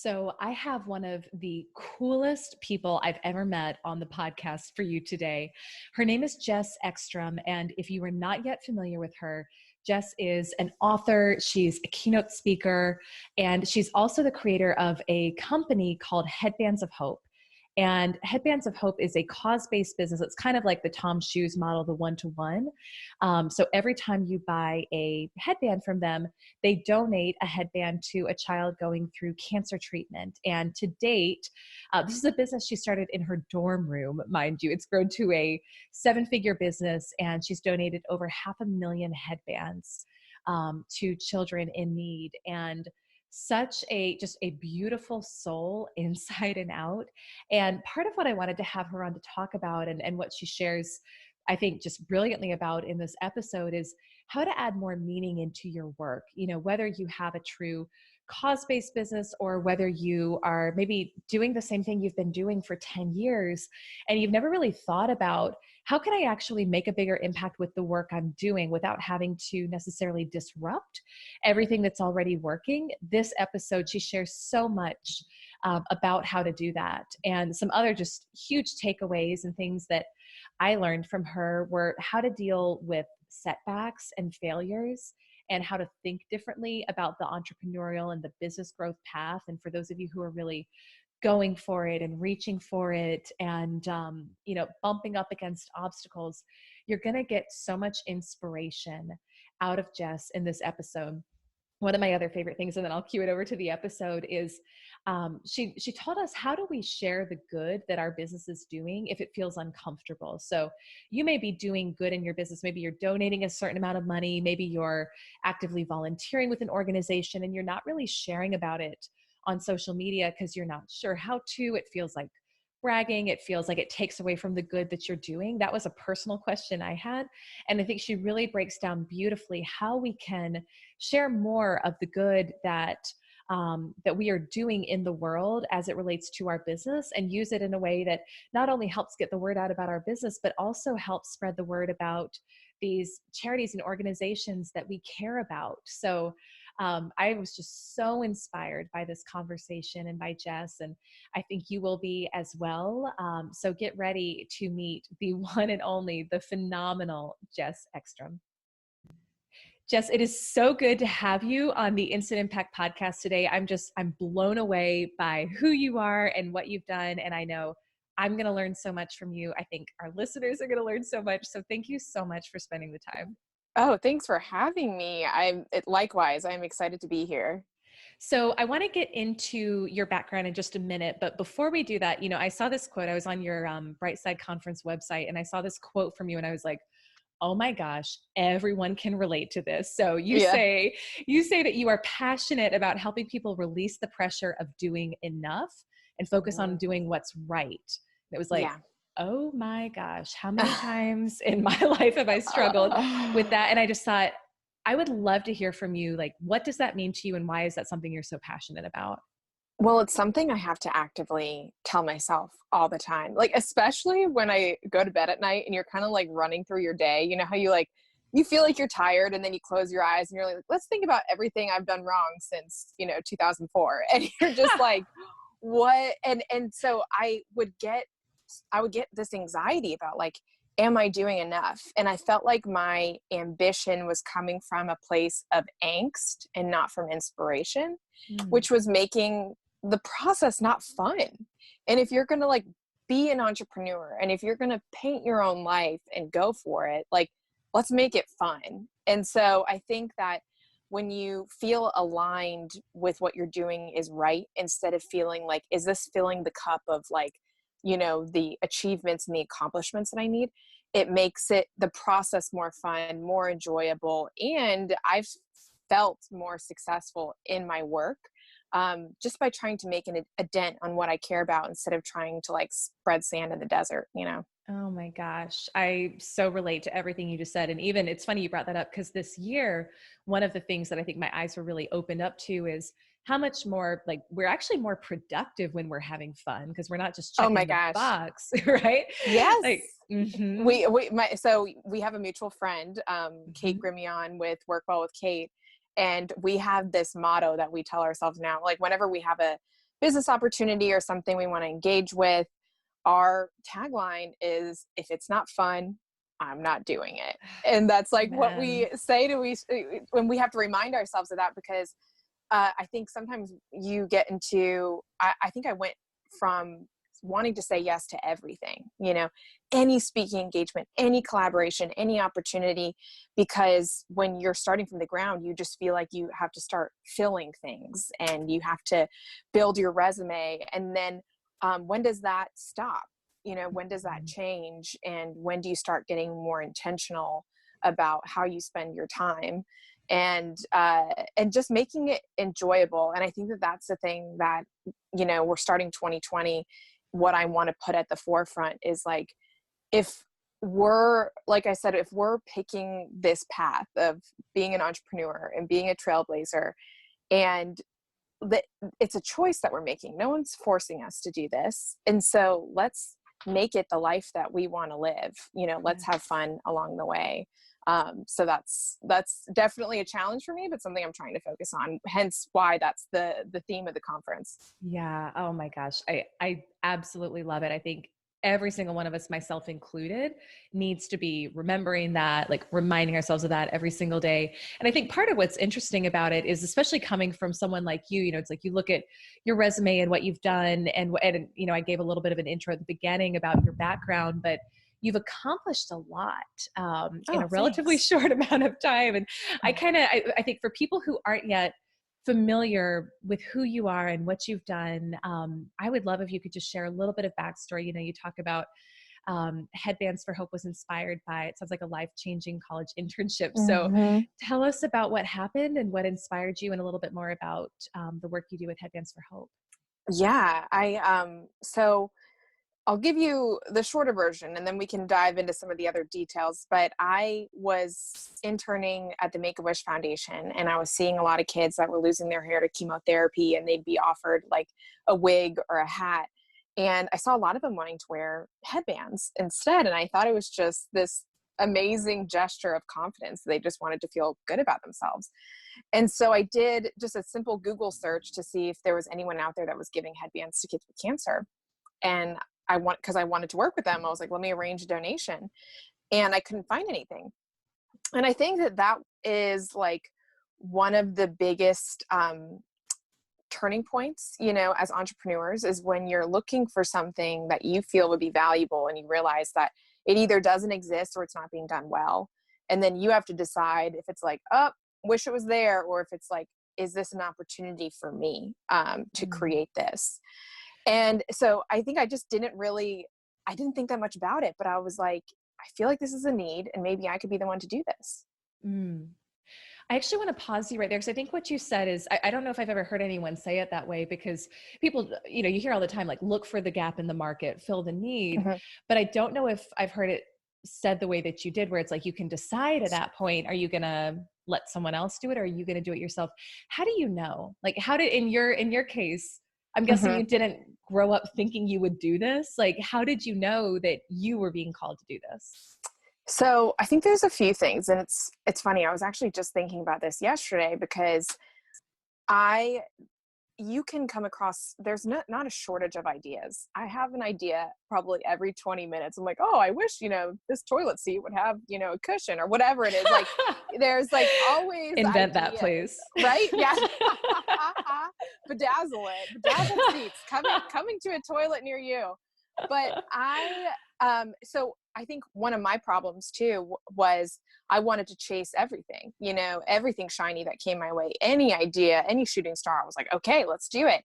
So I have one of the coolest people I've ever met on the podcast for you today. Her name is Jess Ekstrom. And if you are not yet familiar with her, Jess is an author, she's a keynote speaker, and she's also the creator of a company called Headbands of Hope. And Headbands of Hope is a cause-based business. It's kind of like the Tom Shoes model, the one-to-one. So every time you buy a headband from them, they donate a headband to a child going through cancer treatment. And to date, this is a business she started in her dorm room, mind you. It's grown to a 7-figure business, and she's donated over 500,000 headbands to children in need. And such just a beautiful soul inside and out. And part of what I wanted to have her on to talk about and what she shares, I think, just brilliantly about in this episode is how to add more meaning into your work. You know, whether you have a true cause-based business or whether you are maybe doing the same thing you've been doing for 10 years and you've never really thought about how can I actually make a bigger impact with the work I'm doing without having to necessarily disrupt everything that's already working. This episode, she shares so much about how to do that. And some other just huge takeaways and things that I learned from her were how to deal with setbacks and failures and how to think differently about the entrepreneurial and the business growth path. And for those of you who are really going for it and reaching for it and, bumping up against obstacles, you're going to get so much inspiration out of Jess in this episode. One of my other favorite things, and then I'll cue it over to the episode, is she taught us how do we share the good that our business is doing if it feels uncomfortable. So you may be doing good in your business. Maybe you're donating a certain amount of money. Maybe you're actively volunteering with an organization and you're not really sharing about it on social media because you're not sure how to. It feels like bragging. It feels like it takes away from the good that you're doing. That was a personal question I had. And I think she really breaks down beautifully how we can share more of the good that we are doing in the world as it relates to our business and use it in a way that not only helps get the word out about our business, but also helps spread the word about these charities and organizations that we care about. So I was just so inspired by this conversation and by Jess, and I think you will be as well. So get ready to meet the one and only, the phenomenal Jess Ekstrom. Jess, it is so good to have you on the Instant Impact podcast today. I'm blown away by who you are and what you've done. And I know I'm going to learn so much from you. I think our listeners are going to learn so much. So thank you so much for spending the time. Oh, thanks for having me. Likewise, I'm excited to be here. So I want to get into your background in just a minute, but before we do that, I saw this quote. I was on your Brightside Conference website and I saw this quote from you and I was like, oh my gosh, everyone can relate to this. So you say that you are passionate about helping people release the pressure of doing enough and focus on doing what's right. And it was like, oh my gosh, how many times in my life have I struggled with that? And I just thought, I would love to hear from you. Like, what does that mean to you? And why is that something you're so passionate about? Well, it's something I have to actively tell myself all the time, like, especially when I go to bed at night and you're kind of like running through your day. You know how you feel like you're tired and then you close your eyes and you're like, let's think about everything I've done wrong since, 2004. And you're just like, what? And so I would get this anxiety about like, am I doing enough? And I felt like my ambition was coming from a place of angst and not from inspiration, which was making the process not fun. And if you're going to like be an entrepreneur and if you're going to paint your own life and go for it, like, let's make it fun. And so I think that when you feel aligned with what you're doing is right, instead of feeling like, is this filling the cup of like, the achievements and the accomplishments that I need, it makes it the process more fun, more enjoyable. And I've felt more successful in my work just by trying to make a dent on what I care about instead of trying to like spread sand in the desert, Oh my gosh. I so relate to everything you just said. And even it's funny you brought that up because this year, one of the things that I think my eyes were really opened up to is how much more like we're actually more productive when we're having fun because we're not just checking the box, right? Yes. Like, So we have a mutual friend, Kate Grimion with Work Well with Kate. And we have this motto that we tell ourselves now, like whenever we have business opportunity or something we want to engage with, our tagline is, if it's not fun, I'm not doing it. And that's like what we say when we have to remind ourselves of that, because I think sometimes you get into, I think I went from wanting to say yes to everything, any speaking engagement, any collaboration, any opportunity, because when you're starting from the ground, you just feel like you have to start filling things and you have to build your resume. And then when does that stop? When does that change? And when do you start getting more intentional about how you spend your time, and just making it enjoyable? And I think that that's the thing that, we're starting 2020. What I want to put at the forefront is like, if we're picking this path of being an entrepreneur and being a trailblazer, and that it's a choice that we're making. No one's forcing us to do this. And so let's make it the life that we want to live. Let's have fun along the way. So that's definitely a challenge for me, but something I'm trying to focus on. Hence why that's the theme of the conference. Yeah. Oh my gosh. I absolutely love it. I think every single one of us, myself included, needs to be remembering that, like reminding ourselves of that every single day. And I think part of what's interesting about it is, especially coming from someone like you, it's like you look at your resume and what you've done, and I gave a little bit of an intro at the beginning about your background, but you've accomplished a lot in a relatively short amount of time. And I think for people who aren't yet familiar with who you are and what you've done, I would love if you could just share a little bit of backstory. You talk about Headbands for Hope was inspired by, it sounds like, a life-changing college internship. So tell us about what happened and what inspired you, and a little bit more about the work you do with Headbands for Hope. Yeah, so I'll give you the shorter version and then we can dive into some of the other details. But I was interning at the Make-A-Wish Foundation, and I was seeing a lot of kids that were losing their hair to chemotherapy, and they'd be offered like a wig or a hat. And I saw a lot of them wanting to wear headbands instead. And I thought it was just this amazing gesture of confidence. They just wanted to feel good about themselves. And so I did just a simple Google search to see if there was anyone out there that was giving headbands to kids with cancer. And because I wanted to work with them, I was like, let me arrange a donation. And I couldn't find anything. And I think that is like one of the biggest turning points, as entrepreneurs, is when you're looking for something that you feel would be valuable and you realize that it either doesn't exist or it's not being done well. And then you have to decide if it's like, oh, wish it was there, or if it's like, is this an opportunity for me to create this? And so I think I just didn't think that much about it, but I was like, I feel like this is a need and maybe I could be the one to do this. I actually want to pause you right there, because I think what you said is, I don't know if I've ever heard anyone say it that way, because people, you hear all the time, like, look for the gap in the market, fill the need. But I don't know if I've heard it said the way that you did, where it's like, you can decide at that point, are you going to let someone else do it? Or are you going to do it yourself? How do you know? Like, how did, in your case, I'm guessing you didn't grow up thinking you would do this. Like, how did you know that you were being called to do this? So I think there's a few things, and it's funny. I was actually just thinking about this yesterday, because you can come across, there's not a shortage of ideas. I have an idea probably every 20 minutes. I'm like, oh, I wish, this toilet seat would have, a cushion or whatever it is. Like, there's like always invent ideas, that, please. Right? Yeah. Bedazzle bedazzled seats coming to a toilet near you. But so I think one of my problems too was I wanted to chase everything, everything shiny that came my way, any idea, any shooting star. I was like, okay, let's do it.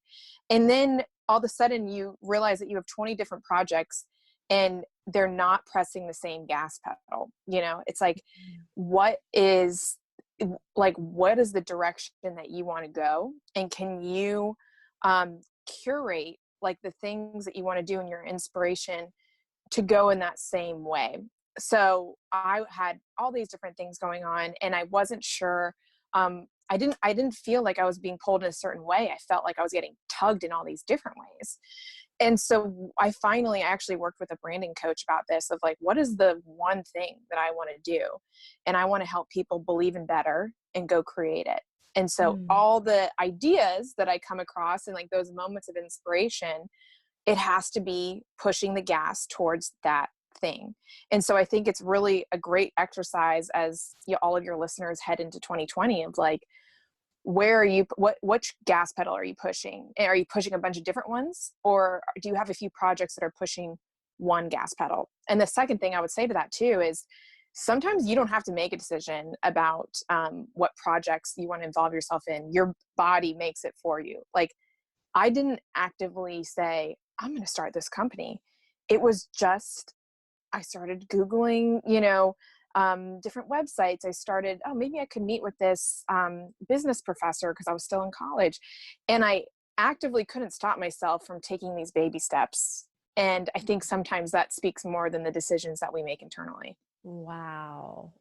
And then all of a sudden you realize that you have 20 different projects and they're not pressing the same gas pedal. It's like, what is the direction that you want to go? And can you curate like the things that you want to do in your inspiration to go in that same way? So I had all these different things going on, and I wasn't sure. I didn't feel like I was being pulled in a certain way. I felt like I was getting tugged in all these different ways. And so I actually worked with a branding coach about this, of like, what is the one thing that I want to do? And I want to help people believe in better and go create it. And so all the ideas that I come across and like those moments of inspiration, it has to be pushing the gas towards that thing. And so I think it's really a great exercise as all of your listeners head into 2020 of like, where are you, which gas pedal are you pushing? Are you pushing a bunch of different ones, or do you have a few projects that are pushing one gas pedal? And the second thing I would say to that too is sometimes you don't have to make a decision about what projects you want to involve yourself in. Your body makes it for you. Like, I didn't actively say, I'm going to start this company. It was just, I started Googling, different websites. I started, maybe I could meet with this business professor because I was still in college. And I actively couldn't stop myself from taking these baby steps. And I think sometimes that speaks more than the decisions that we make internally. Wow.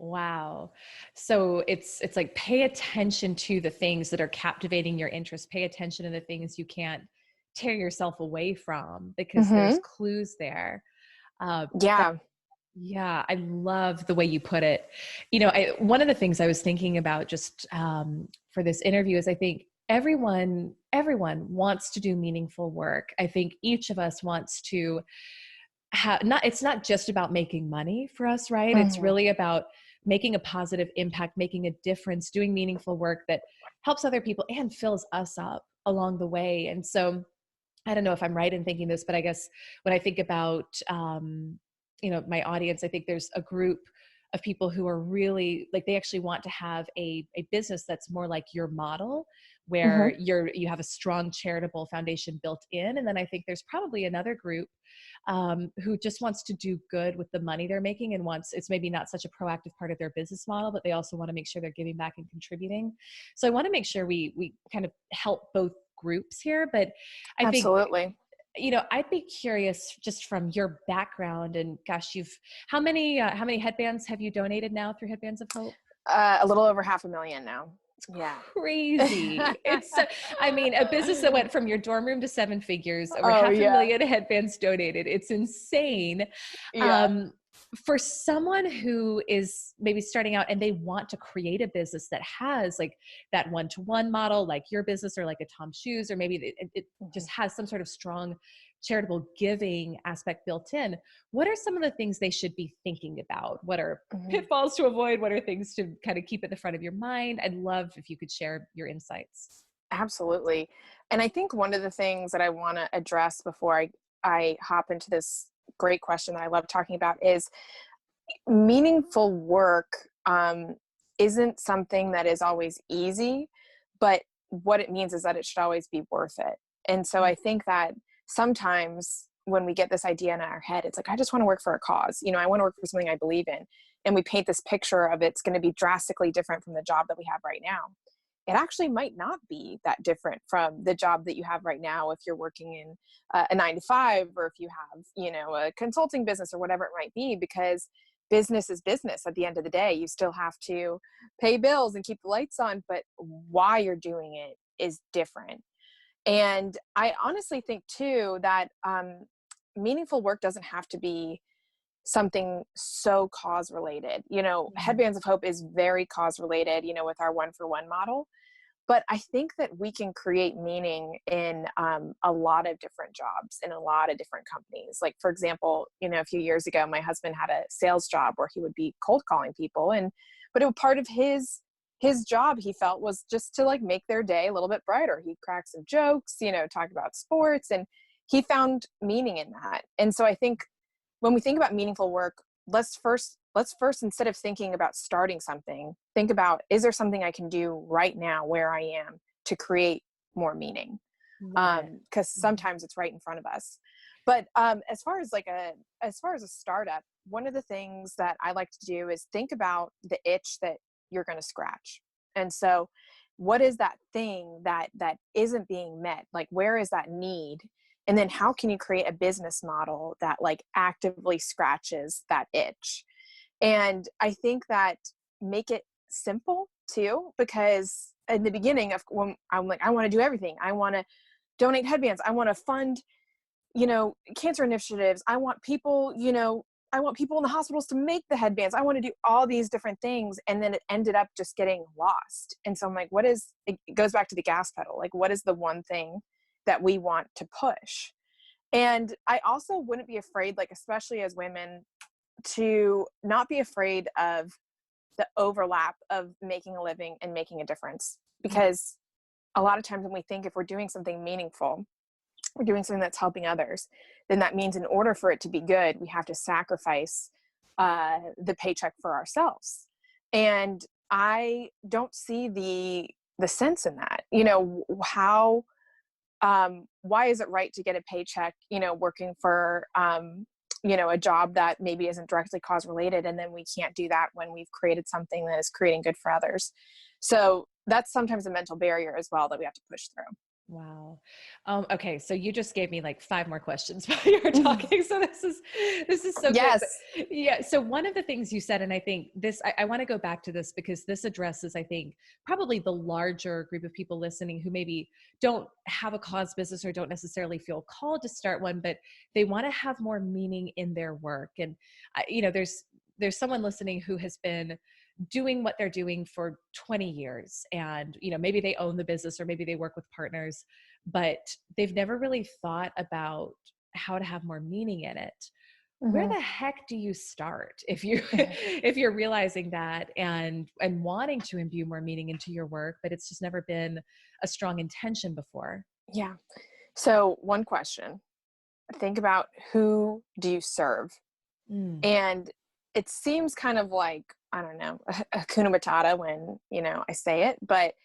So it's like, pay attention to the things that are captivating your interest. Pay attention to the things you can't tear yourself away from, because there's clues there. Yeah. Yeah, I love the way you put it. One of the things I was thinking about just for this interview is I think everyone wants to do meaningful work. I think each of us wants to it's not just about making money for us, right? It's really about making a positive impact, making a difference, doing meaningful work that helps other people and fills us up along the way. And so I don't know if I'm right in thinking this, but I guess when I think about, my audience, I think there's a group of people who are really like, they actually want to have a business that's more like your model, where you have a strong charitable foundation built in. And then I think there's probably another group who just wants to do good with the money they're making, and it's maybe not such a proactive part of their business model, but they also want to make sure they're giving back and contributing. So I want to make sure we kind of help both groups here. But I Absolutely. think, I'd be curious just from your background, and gosh, how many headbands have you donated now through Headbands of Hope? A little over 500,000 now. Yeah. Crazy. It's, a business that went from your dorm room to 7 figures, over Oh, 500,000 headbands donated. It's insane. Yeah. For someone who is maybe starting out and they want to create a business that has like that one-to-one model, like your business, or like a Tom Shoes, or maybe it just has some sort of strong charitable giving aspect built in, what are some of the things they should be thinking about? What are pitfalls to avoid? What are things to kind of keep at the front of your mind? I'd love if you could share your insights. Absolutely. And I think one of the things that I want to address before I hop into this great question that I love talking about is meaningful work isn't something that is always easy, but what it means is that it should always be worth it. And so I think that sometimes when we get this idea in our head, it's like, I just want to work for a cause. I want to work for something I believe in. And we paint this picture of it's going to be drastically different from the job that we have right now. It actually might not be that different from the job that you have right now if you're working in a 9-to-5, or if you have, a consulting business or whatever it might be, because business is business at the end of the day. You still have to pay bills and keep the lights on, but why you're doing it is different. And I honestly think too that meaningful work doesn't have to be something so cause related. Headbands of Hope is very cause related, with our 1-for-1 model. But I think that we can create meaning in a lot of different jobs in a lot of different companies. Like, for example, a few years ago, my husband had a sales job where he would be cold calling people, but it was part of his job, he felt, was just to like make their day a little bit brighter. He'd crack some jokes, talk about sports, and he found meaning in that. And so I think when we think about meaningful work, let's first, instead of thinking about starting something, think about, is there something I can do right now where I am to create more meaning? Because sometimes it's right in front of us. But as far as a startup, one of the things that I like to do is think about the itch that you're going to scratch. And so what is that thing that isn't being met? Like, where is that need? And then how can you create a business model that like actively scratches that itch? And I think that make it simple too, because in the beginning when I'm like, I want to do everything. I want to donate headbands. I want to fund, cancer initiatives. I want people, I want people in the hospitals to make the headbands. I want to do all these different things. And then it ended up just getting lost. And so I'm like, it goes back to the gas pedal. Like, what is the one thing that we want to push? And I also wouldn't be afraid, like, especially as women, to not be afraid of the overlap of making a living and making a difference. Because a lot of times when we think if we're doing something meaningful, we're doing something that's helping others, then that means in order for it to be good, we have to sacrifice the paycheck for ourselves. And I don't see the sense in that. You know, why is it right to get a paycheck, you know, working for, you know, a job that maybe isn't directly cause related, and then we can't do that when we've created something that is creating good for others. So that's sometimes a mental barrier as well that we have to push through. Wow. Okay. So you just gave me like 5 more questions while you were talking. So this is so good. Yes. But yeah. So one of the things you said, and I think I want to go back to this because this addresses, I think, probably the larger group of people listening who maybe don't have a cause business or don't necessarily feel called to start one, but they want to have more meaning in their work. And you know, there's someone listening who has been doing what they're doing for 20 years, and you know, maybe they own the business or maybe they work with partners, but they've never really thought about how to have more meaning in it. Where the heck do you start if you if you're realizing that and wanting to imbue more meaning into your work, but it's just never been a strong intention before? Yeah. So one question, think about, who do you serve? Mm. And it seems kind of like, I don't know, Hakuna Matata when, you know, I say it, but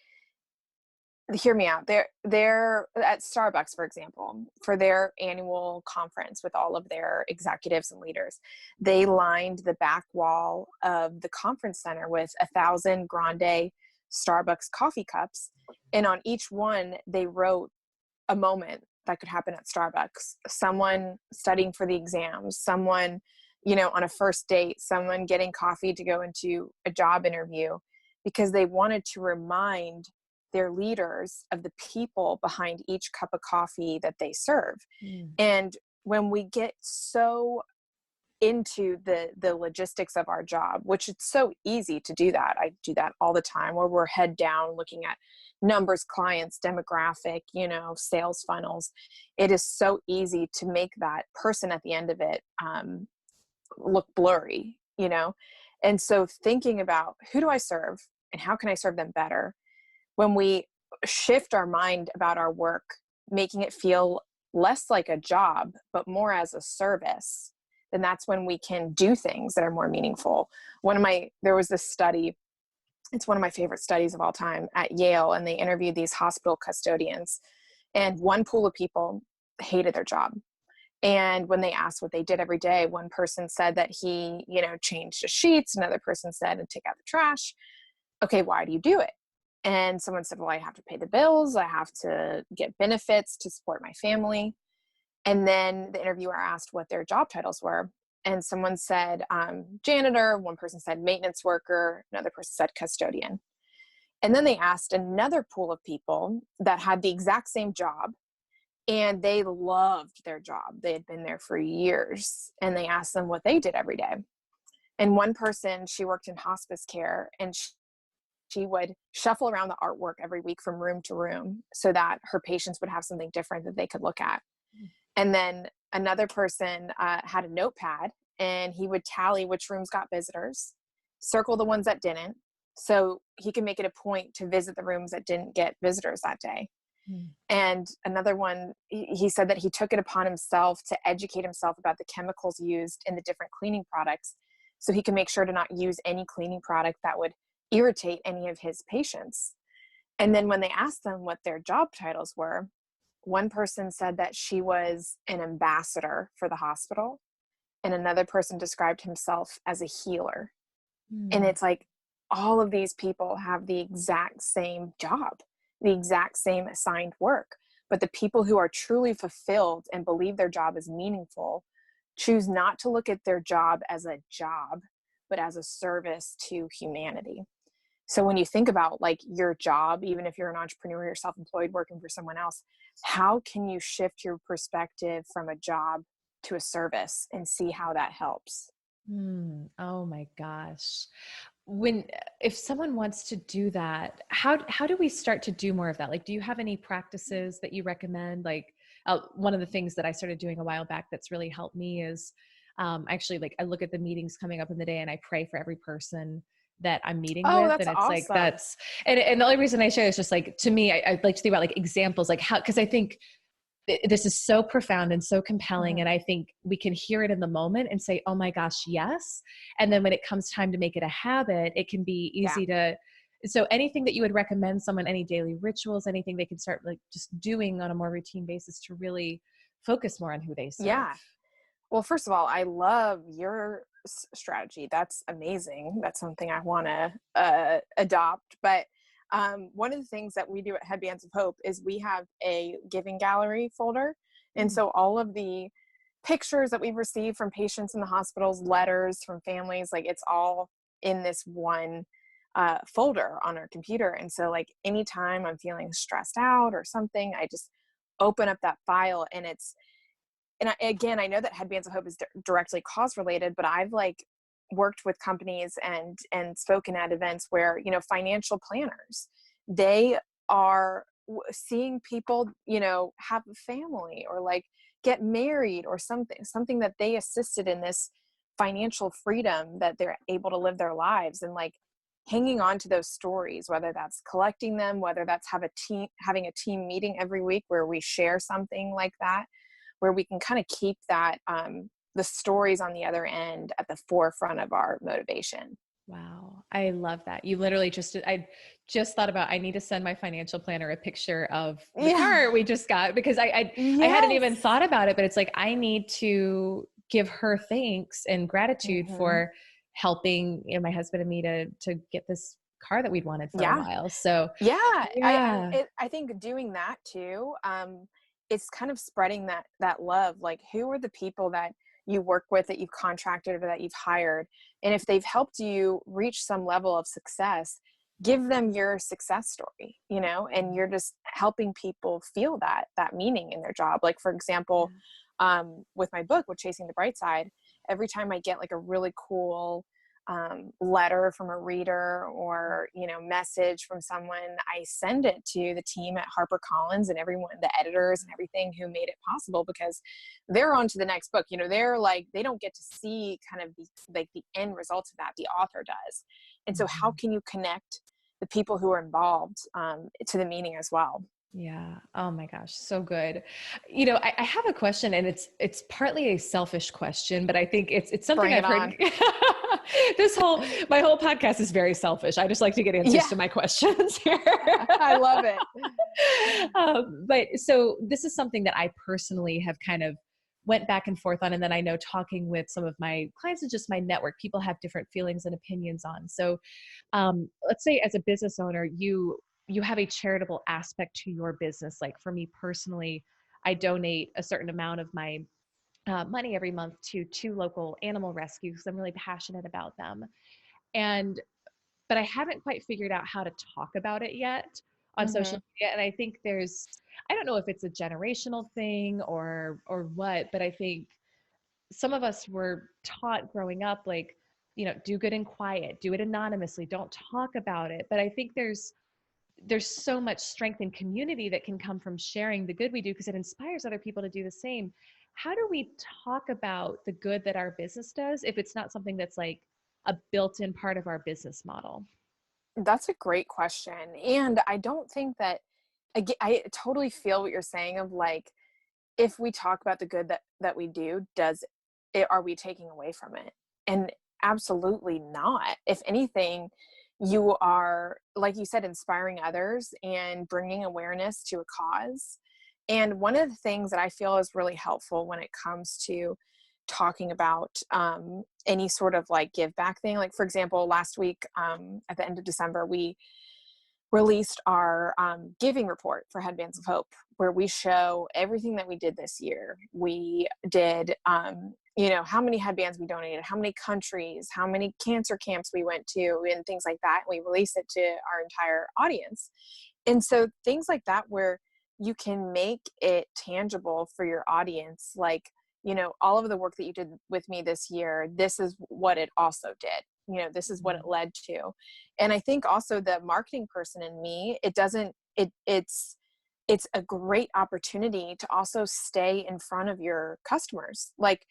hear me out. They're at Starbucks, for example, for their annual conference with all of their executives and leaders. They lined the back wall of the conference center with 1,000 grande Starbucks coffee cups. And on each one, they wrote a moment that could happen at Starbucks. Someone studying for the exams, someone, you know, on a first date, someone getting coffee to go into a job interview, because they wanted to remind their leaders of the people behind each cup of coffee that they serve. Mm. And when we get so into the logistics of our job, which it's so easy to do that. I do that all the time, where we're head down looking at numbers, clients, demographic, you know, sales funnels. It is so easy to make that person at the end of it look blurry, you know? And so thinking about, who do I serve and how can I serve them better? When we shift our mind about our work, making it feel less like a job, but more as a service, then that's when we can do things that are more meaningful. There was this study, it's one of my favorite studies of all time, at Yale, and they interviewed these hospital custodians, and one pool of people hated their job. And when they asked what they did every day, one person said that he, you know, changed the sheets. Another person said, and take out the trash. Okay, why do you do it? And someone said, well, I have to pay the bills. I have to get benefits to support my family. And then the interviewer asked what their job titles were. And someone said janitor. One person said maintenance worker. Another person said custodian. And then they asked another pool of people that had the exact same job, and they loved their job. They had been there for years. And they asked them what they did every day. And one person, she worked in hospice care, and she would shuffle around the artwork every week from room to room so that her patients would have something different that they could look at. And then another person had a notepad, and he would tally which rooms got visitors, circle the ones that didn't, so he could make it a point to visit the rooms that didn't get visitors that day. And another one, he said that he took it upon himself to educate himself about the chemicals used in the different cleaning products, so he could make sure to not use any cleaning product that would irritate any of his patients. And then when they asked them what their job titles were, one person said that she was an ambassador for the hospital, and another person described himself as a healer. And it's like, all of these people have the exact same job, the exact same assigned work. But the people who are truly fulfilled and believe their job is meaningful choose not to look at their job as a job, but as a service to humanity. So when you think about like your job, even if you're an entrepreneur, you're self-employed working for someone else, how can you shift your perspective from a job to a service and see how that helps? Oh my gosh. When if someone wants to do that, how do we start to do more of that? Like, do you have any practices that you recommend? Like, one of the things that I started doing a while back that's really helped me is actually, like, I look at the meetings coming up in the day and I pray for every person that I'm meeting Oh, with. that's And it's like, awesome. and the only reason I share is just like, to me, I like to think about like examples, like how, because I think this is so profound and so compelling. Mhm. And I think we can hear it in the moment and say, oh my gosh, yes. And then when it comes time to make it a habit, it can be Yeah. easy to. So anything that you would recommend someone, any daily rituals, anything they can start like just doing on a more routine basis to really focus more on who they serve? Yeah. Well, first of all, I love your strategy. That's amazing. That's something I want to adopt. But one of the things that we do at Headbands of Hope is we have a giving gallery folder. And Mm. so all of the pictures that we've received from patients in the hospitals, letters from families, like it's all in this one folder on our computer. And so like anytime I'm feeling stressed out or something, I just open up that file, and again, I know that Headbands of Hope is directly cause related, but I've like worked with companies and spoken at events where, financial planners, they are seeing people, have a family or like get married or something that they assisted in this financial freedom that they're able to live their lives, and like hanging on to those stories, whether that's collecting them, whether that's having a team meeting every week where we share something like that, where we can kind of keep that the stories on the other end at the forefront of our motivation. Wow. I love that. You literally I just thought about, I need to send my financial planner a picture of the Yeah. car we just got, because I hadn't even Yes. thought about it, but it's like, I need to give her thanks and gratitude Hmm. for helping, my husband and me to get this car that we'd wanted for a Yeah. while. So Yeah. yeah. I think doing that too, it's kind of spreading that love. Like, who are the people that you work with, that you've contracted or that you've hired, and if they've helped you reach some level of success, give them your success story, and you're just helping people feel that meaning in their job. Like, for example, Yeah. with my book, with Chasing the Bright Side, every time I get like a really cool letter from a reader or message from someone, I send it to the team at HarperCollins and everyone, the editors and everything who made it possible, because they're on to the next book. They're like, they don't get to see kind of the end results of that. The author does. And so how Mhm. can you connect the people who are involved to the meaning as well? Yeah. Oh my gosh. So good. I have a question, and it's partly a selfish question, but I think it's something Bring I've it heard. on. My whole podcast is very selfish. I just like to get answers Yeah. to my questions here. I love it. But so this is something that I personally have kind of went back and forth on. And then I know, talking with some of my clients and just my network, people have different feelings and opinions on. So let's say, as a business owner, you have a charitable aspect to your business. Like, for me personally, I donate a certain amount of my money every month to two local animal rescues, because I'm really passionate about them. And but I haven't quite figured out how to talk about it yet on social Hmm. media. And I think I don't know if it's a generational thing or what, but I think some of us were taught growing up, like, do good and quiet, do it anonymously, don't talk about it. But I think there's so much strength in community that can come from sharing the good we do, because it inspires other people to do the same. How do we talk about the good that our business does if it's not something that's like a built-in part of our business model? That's a great question. And I don't think that, I totally feel what you're saying of like, if we talk about the good that we do, are we taking away from it? And absolutely not. If anything, you are, like you said, inspiring others and bringing awareness to a cause. And one of the things that I feel is really helpful when it comes to talking about any sort of like give back thing, like, for example, last week at the end of December, we released our giving report for Headbands of Hope, where we show everything that we did this year. We did, how many headbands we donated, how many countries, how many cancer camps we went to, and things like that. We released it to our entire audience. And so things like that, where you can make it tangible for your audience, like you know, all of the work that you did with me this year, this is what it also did. You know, this is what it led to. And I think also the marketing person in me, it's a great opportunity to also stay in front of your customers. Like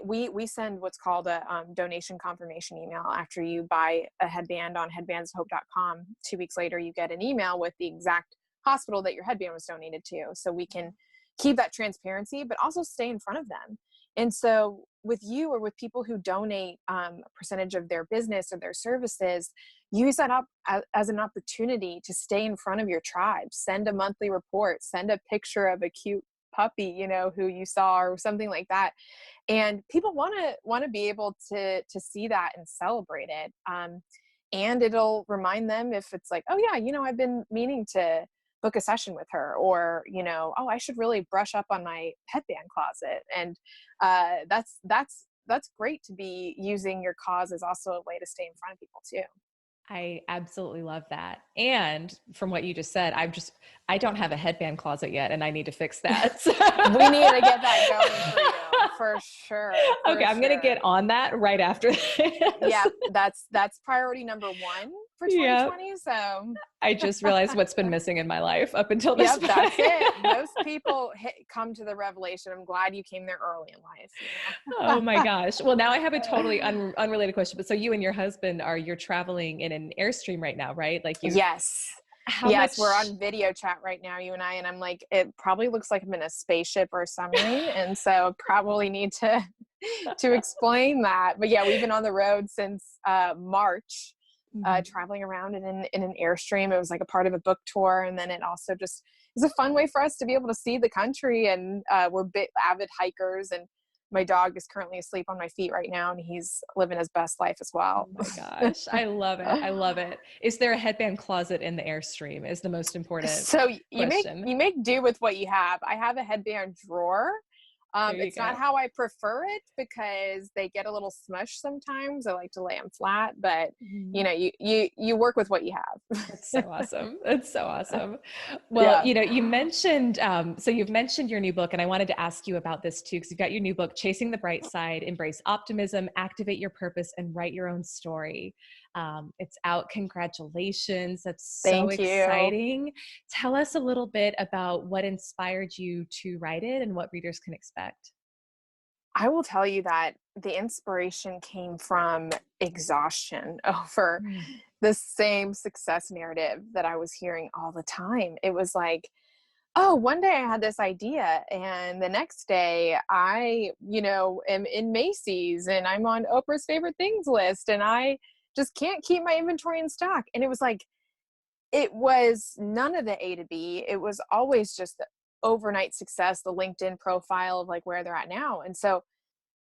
we send what's called a donation confirmation email after you buy a headband on headbandsofhope.com. 2 weeks later, you get an email with the exact hospital that your headband was donated to. So we can keep that transparency, but also stay in front of them. And so with you or with people who donate a percentage of their business or their services, use that up as an opportunity to stay in front of your tribe. Send a monthly report, send a picture of a cute puppy, you know, who you saw or something like that. And people want to be able to see that and celebrate it. And it'll remind them if it's like, oh yeah, you know, I've been meaning to book a session with her, or, you know, oh, I should really brush up on my headband closet. And that's great to be using your cause as also a way to stay in front of people too. I absolutely love that. And from what you just said, I don't have a headband closet yet, and I need to fix that. So. We need to get that going for you, for sure. Okay, I'm going to get on that right after this. Yeah, that's priority number 1 for 2020. Yep. So I just realized what's been missing in my life up until this point. That's it. Most people come to the revelation. I'm glad you came there early in life. You know? Oh my gosh. Well, now I have a totally unrelated question. But so you and your husband you're traveling in an Airstream right now, right? Like you. Yes. Yes, we're on video chat right now, you and I, and I'm like, it probably looks like I'm in a spaceship or a submarine, and so probably need to explain that. But yeah, we've been on the road since March, traveling around in an Airstream. It was like a part of a book tour, and then it also just is a fun way for us to be able to see the country. And we're avid hikers, and my dog is currently asleep on my feet right now, and he's living his best life as well. Oh my gosh. I love it. I love it. Is there a headband closet in the Airstream is the most important question. You make do with what you have. I have a headband drawer. It's not how I prefer it because they get a little smush sometimes. I like to lay them flat, but you know, you work with what you have. That's so awesome. That's so awesome. Well, you know, you mentioned, so you've mentioned your new book, and I wanted to ask you about this too, because you've got your new book, Chasing the Bright Side, Embrace Optimism, Activate Your Purpose, and Write Your Own Story. It's out. Congratulations. That's so exciting. Tell us a little bit about what inspired you to write it and what readers can expect. I will tell you that the inspiration came from exhaustion over the same success narrative that I was hearing all the time. It was like, oh, one day I had this idea, and the next day I, you know, am in Macy's and I'm on Oprah's favorite things list, and I just can't keep my inventory in stock. And it was like, it was none of the A to B. It was always just the overnight success, the LinkedIn profile of like where they're at now. And so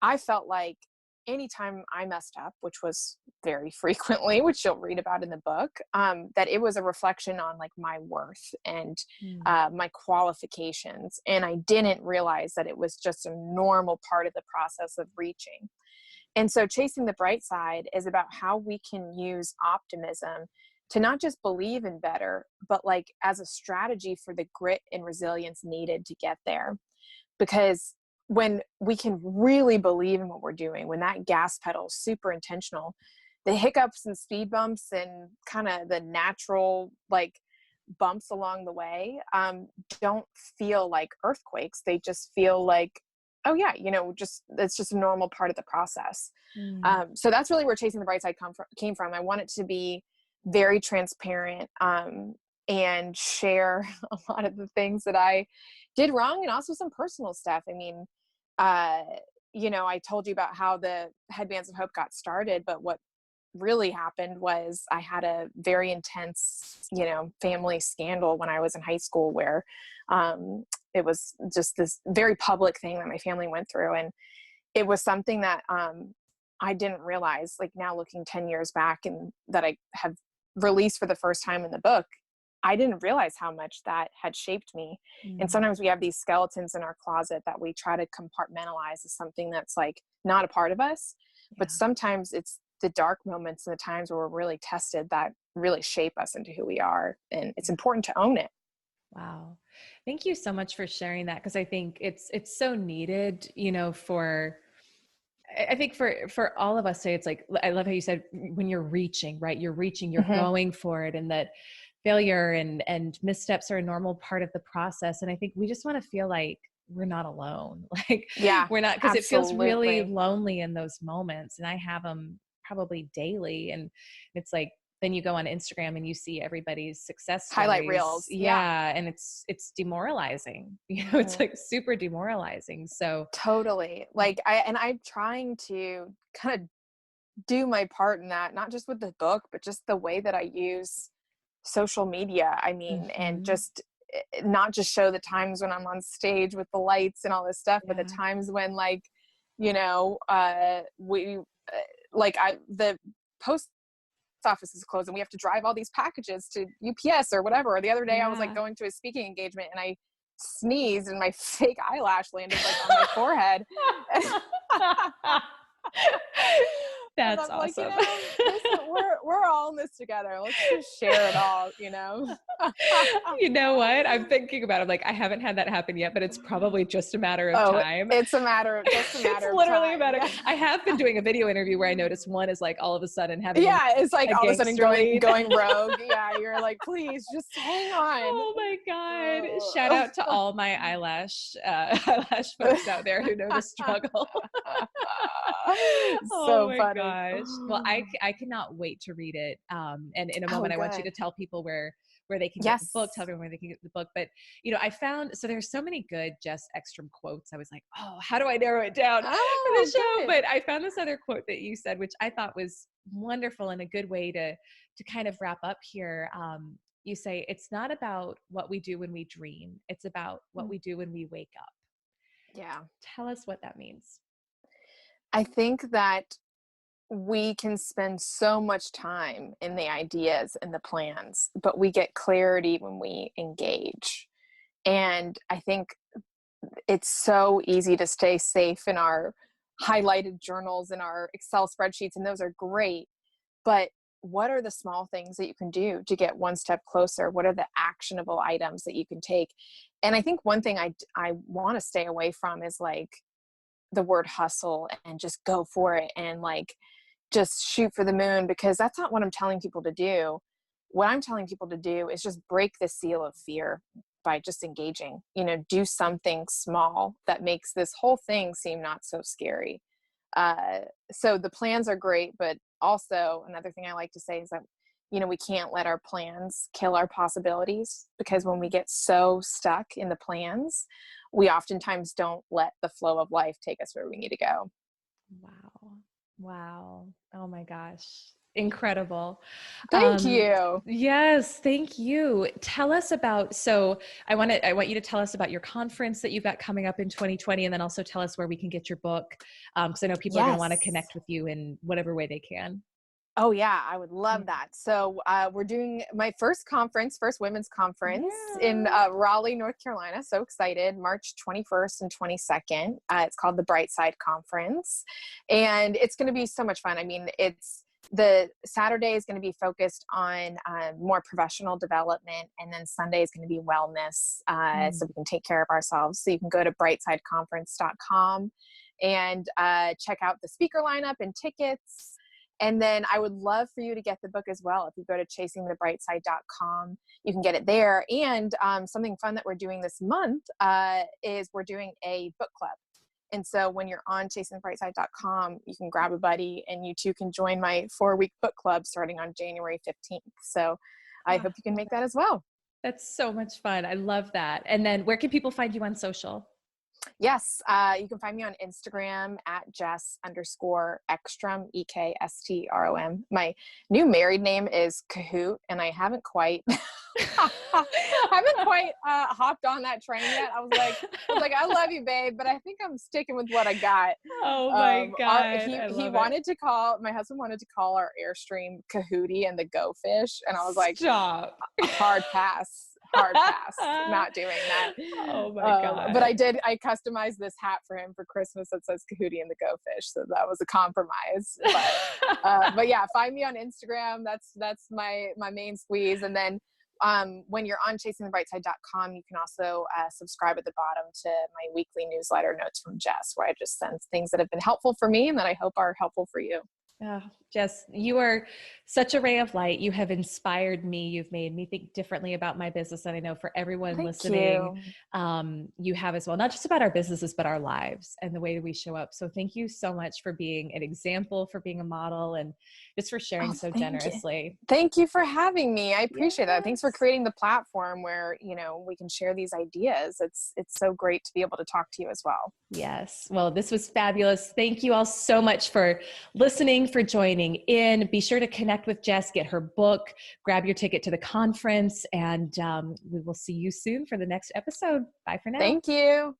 I felt like anytime I messed up, which was very frequently, which you'll read about in the book, that it was a reflection on like my worth and my qualifications. And I didn't realize that it was just a normal part of the process of reaching. And so Chasing the Bright Side is about how we can use optimism to not just believe in better, but like as a strategy for the grit and resilience needed to get there. Because when we can really believe in what we're doing, when that gas pedal is super intentional, the hiccups and speed bumps and kind of the natural like bumps along the way don't feel like earthquakes. They just feel like, oh yeah, you know, just it's just a normal part of the process. So that's really where Chasing the Bright Side came from. I want it to be very transparent and share a lot of the things that I did wrong, and also some personal stuff. I mean, you know, I told you about how the Headbands of Hope got started, but what really happened was I had a very intense, you know, family scandal when I was in high school, where it was just this very public thing that my family went through. And it was something that I didn't realize, like now looking 10 years back, and that I have released for the first time in the book, I didn't realize how much that had shaped me. And sometimes we have these skeletons in our closet that we try to compartmentalize as something that's like not a part of us. But sometimes it's the dark moments and the times where we're really tested that really shape us into who we are. And it's important to own it. Wow. Thank you so much for sharing that. Cause I think it's so needed, you know, I think for all of us, say it's like, I love how you said when you're reaching, right? You're reaching, you're Mm-hmm. going for it, and that failure and missteps are a normal part of the process. And I think we just want to feel like we're not alone. Like Yeah, we're not, because it feels really absolutely. lonely in those moments. And I have them probably daily. And it's like, then you go on Instagram and you see everybody's success Highlight stories. reels. Yeah. Yeah. And it's demoralizing. You know, it's Mm-hmm. like super demoralizing. So Totally. Like I'm trying to kind of do my part in that, not just with the book, but just the way that I use social media. I mean, and mhm. just not just show the times when I'm on stage with the lights and all this stuff, but the Yeah. times when, like, you know, the post office is closed and we have to drive all these packages to UPS or whatever. Or the other day I was like Yeah. going to a speaking engagement and I sneezed and my fake eyelash landed like on my forehead. And That's I'm like, awesome. we're all in this together. Let's just share it all, you know? You know what? I'm thinking about it. I'm like, I haven't had that happen yet, but it's probably just a matter of Oh, time. it's just a It's matter of literally a time. matter. Yeah. I have been doing a video interview where I noticed one is like all of a sudden having Yeah, it's like a all of a sudden gangster lead. going rogue. Yeah, you're like, please just hang on. Oh my God. Shout out to all my eyelash folks out there who know the struggle. Oh So my funny. gosh. Well, I cannot wait to read it. And in a Oh, moment, I want you to good. tell people where they can get the book, tell Yes. everyone where they can get the book. But, you know, I found, so there's so many good Jess Ekstrom quotes. I was like, oh, how do I narrow it down for Oh, the show? good. But I found this other quote that you said, which I thought was wonderful and a good way to kind of wrap up here. You say, it's not about what we do when we dream. It's about what we do when we wake up. Yeah. Tell us what that means. I think that we can spend so much time in the ideas and the plans, but we get clarity when we engage. And I think it's so easy to stay safe in our highlighted journals and our Excel spreadsheets, and those are great. But what are the small things that you can do to get one step closer? What are the actionable items that you can take? And I think one thing I want to stay away from is like the word hustle and just go for it and like just shoot for the moon, because that's not what I'm telling people to do. What I'm telling people to do is just break the seal of fear by just engaging, you know, do something small that makes this whole thing seem not so scary. So the plans are great, but also another thing I like to say is that, you know, we can't let our plans kill our possibilities, because when we get so stuck in the plans, we oftentimes don't let the flow of life take us where we need to go. Wow. Wow. Oh my gosh. Incredible. Thank you. Yes, thank you. Tell us about, so I want you to tell us about your conference that you've got coming up in 2020, and then also tell us where we can get your book. Cause I know people are going to want to Yes. connect with you in whatever way they can. Oh yeah, I would love Yeah. that. So we're doing my first women's conference in Yeah. Raleigh, North Carolina. So excited! March 21st and 22nd. It's called the Bright Side Conference, and it's going to be so much fun. I mean, the Saturday is going to be focused on more professional development, and then Sunday is going to be wellness, so we can take care of ourselves. So you can go to brightsideconference.com and check out the speaker lineup and tickets. And then I would love for you to get the book as well. If you go to chasingthebrightside.com, you can get it there. And something fun that we're doing this month is we're doing a book club. And so when you're on chasingthebrightside.com, you can grab a buddy and you two can join my 4-week book club starting on January 15th. So I hope you can make that as well. That's so much fun. I love that. And then where can people find you on social? Yes, you can find me on Instagram at Jess_Ekstrom, Ekstrom. My new married name is Kahoot, and I haven't quite hopped on that train yet. I was like, I love you, babe, but I think I'm sticking with what I got. Oh my God. I He love it. my husband wanted to call our Airstream Kahootie and the Go Fish, and I was like, Stop. hard pass, not doing that. Oh my God. But I customized this hat for him for Christmas that says Kahootie and the Go Fish, so that was a compromise. But yeah, find me on Instagram. That's my main squeeze. And then when you're on chasingthebrightside.com, you can also subscribe at the bottom to my weekly newsletter, Notes from Jess, where I just send things that have been helpful for me and that I hope are helpful for you. Oh, Jess, you are such a ray of light. You have inspired me. You've made me think differently about my business. And I know for everyone listening, you have as well, not just about our businesses, but our lives and the way that we show up. So thank you so much for being an example, for being a model, and just for sharing so generously. Thank you for having me. I appreciate that. Thanks for creating the platform where, we can share these ideas. It's so great to be able to talk to you as well. Yes. Well, this was fabulous. Thank you all so much for listening, for joining in. Be sure to connect with Jess, get her book, grab your ticket to the conference, and we will see you soon for the next episode. Bye for now. Thank you.